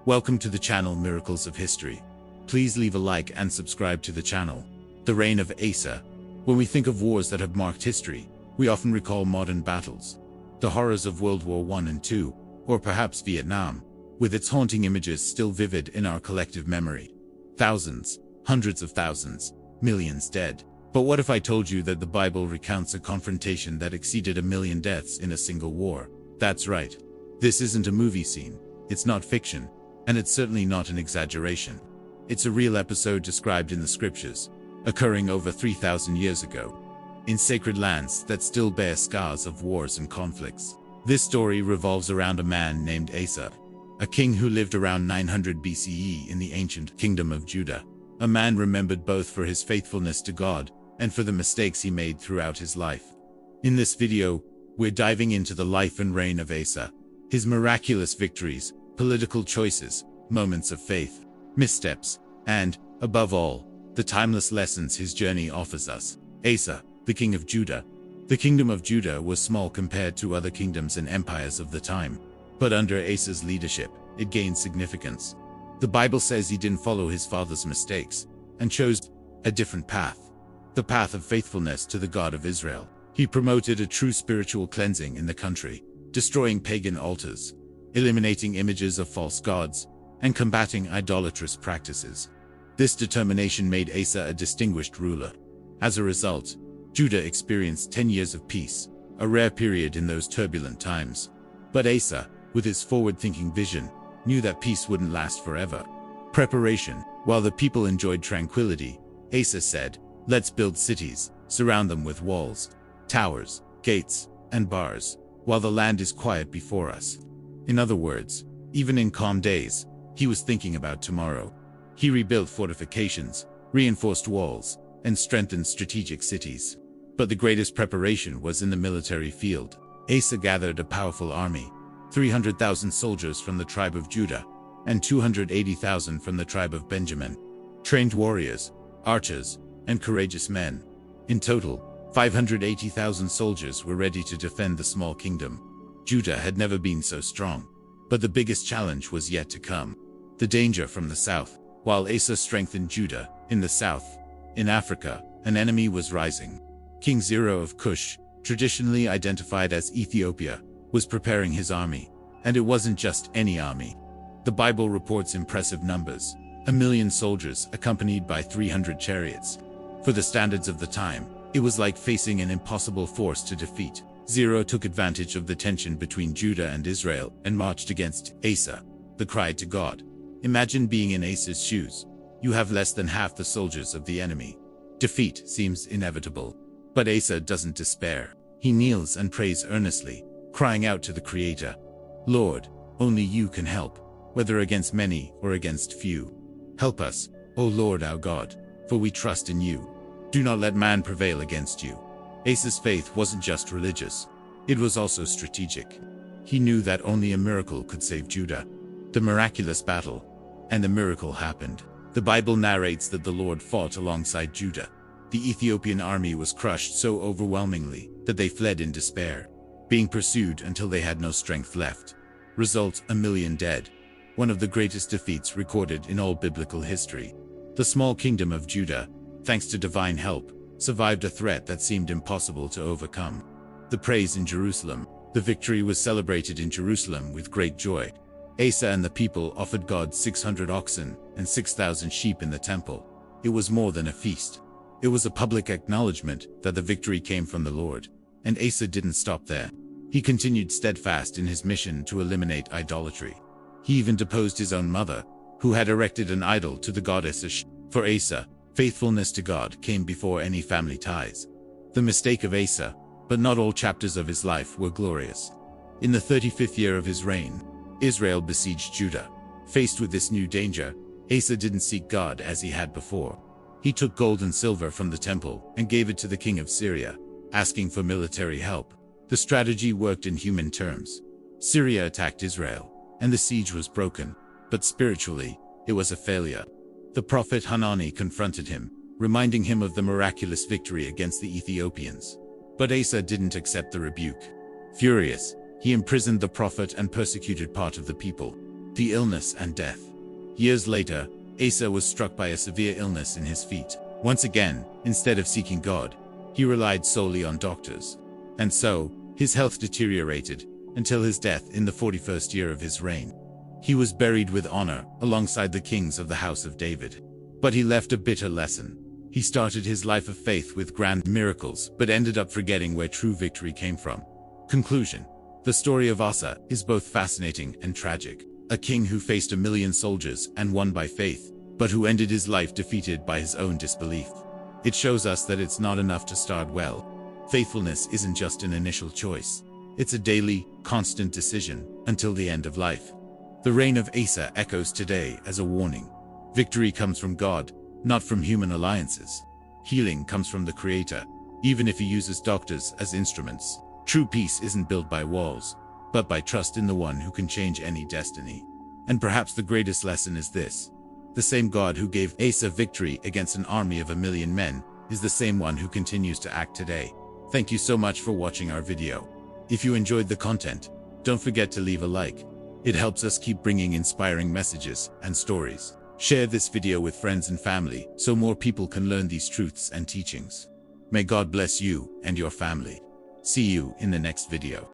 Welcome to the channel Miracles of History. Please leave a like and subscribe to the channel. The reign of Asa. When we think of wars that have marked history, we often recall modern battles. The horrors of World War I and II, or perhaps Vietnam, with its haunting images still vivid in our collective memory. Thousands, hundreds of thousands, millions dead. But what if I told you that the Bible recounts a confrontation that exceeded 1 million deaths in a single war? That's right. This isn't a movie scene, it's not fiction, and it's certainly not an exaggeration. It's a real episode described in the scriptures, occurring over 3,000 years ago, in sacred lands that still bear scars of wars and conflicts. This story revolves around a man named Asa, a king who lived around 900 BCE in the ancient kingdom of Judah, a man remembered both for his faithfulness to God and for the mistakes he made throughout his life. In this video, we're diving into the life and reign of Asa, his miraculous victories, political choices, moments of faith, missteps, and, above all, the timeless lessons his journey offers us. Asa, the king of Judah. The kingdom of Judah was small compared to other kingdoms and empires of the time, but under Asa's leadership, it gained significance. The Bible says he didn't follow his father's mistakes and chose a different path, the path of faithfulness to the God of Israel. He promoted a true spiritual cleansing in the country, destroying pagan altars, eliminating images of false gods, and combating idolatrous practices. This determination made Asa a distinguished ruler. As a result, Judah experienced 10 years of peace, a rare period in those turbulent times. But Asa, with his forward-thinking vision, knew that peace wouldn't last forever. Preparation. While the people enjoyed tranquility, Asa said, "Let's build cities, surround them with walls, towers, gates, and bars, while the land is quiet before us." In other words, even in calm days, he was thinking about tomorrow. He rebuilt fortifications, reinforced walls, and strengthened strategic cities. But the greatest preparation was in the military field. Asa gathered a powerful army, 300,000 soldiers from the tribe of Judah, and 280,000 from the tribe of Benjamin. Trained warriors, archers, and courageous men. In total, 580,000 soldiers were ready to defend the small kingdom. Judah had never been so strong. But the biggest challenge was yet to come. The danger from the south. While Asa strengthened Judah, in the south, in Africa, an enemy was rising. King Zero of Cush, traditionally identified as Ethiopia, was preparing his army. And it wasn't just any army. The Bible reports impressive numbers. 1 million soldiers accompanied by 300 chariots. For the standards of the time, it was like facing an impossible force to defeat. Zero took advantage of the tension between Judah and Israel and marched against Asa. The cry to God. Imagine being in Asa's shoes. You have less than half the soldiers of the enemy. Defeat seems inevitable. But Asa doesn't despair. He kneels and prays earnestly, crying out to the Creator. "Lord, only you can help, whether against many or against few. Help us, O Lord our God, for we trust in you. Do not let man prevail against you." Asa's faith wasn't just religious. It was also strategic. He knew that only a miracle could save Judah. The miraculous battle. And the miracle happened. The Bible narrates that the Lord fought alongside Judah. The Ethiopian army was crushed so overwhelmingly that they fled in despair, being pursued until they had no strength left. Result: 1 million dead. One of the greatest defeats recorded in all biblical history. The small kingdom of Judah, thanks to divine help, survived a threat that seemed impossible to overcome. The praise in Jerusalem. The victory was celebrated in Jerusalem with great joy. Asa and the people offered God 600 oxen and 6,000 sheep in the temple. It was more than a feast. It was a public acknowledgement that the victory came from the Lord. And Asa didn't stop there. He continued steadfast in his mission to eliminate idolatry. He even deposed his own mother, who had erected an idol to the goddess Ashtoreth. For Asa, faithfulness to God came before any family ties. The mistake of Asa, but not all chapters of his life were glorious. In the 35th year of his reign, Israel besieged Judah. Faced with this new danger, Asa didn't seek God as he had before. He took gold and silver from the temple and gave it to the king of Syria, asking for military help. The strategy worked in human terms. Syria attacked Israel, and the siege was broken, but spiritually, it was a failure. The prophet Hanani confronted him, reminding him of the miraculous victory against the Ethiopians. But Asa didn't accept the rebuke. Furious, he imprisoned the prophet and persecuted part of the people. The illness and death. Years later, Asa was struck by a severe illness in his feet. Once again, instead of seeking God, he relied solely on doctors. And so, his health deteriorated until his death in the 41st year of his reign. He was buried with honor alongside the kings of the house of David. But he left a bitter lesson. He started his life of faith with grand miracles, but ended up forgetting where true victory came from. Conclusion. The story of Asa is both fascinating and tragic. A king who faced 1,000,000 soldiers and won by faith, but who ended his life defeated by his own disbelief. It shows us that it's not enough to start well. Faithfulness isn't just an initial choice. It's a daily, constant decision until the end of life. The reign of Asa echoes today as a warning. Victory comes from God, not from human alliances. Healing comes from the Creator, even if he uses doctors as instruments. True peace isn't built by walls, but by trust in the one who can change any destiny. And perhaps the greatest lesson is this. The same God who gave Asa victory against an army of 1,000,000 men is the same one who continues to act today. Thank you so much for watching our video. If you enjoyed the content, don't forget to leave a like. It helps us keep bringing inspiring messages and stories. Share this video with friends and family so more people can learn these truths and teachings. May God bless you and your family. See you in the next video.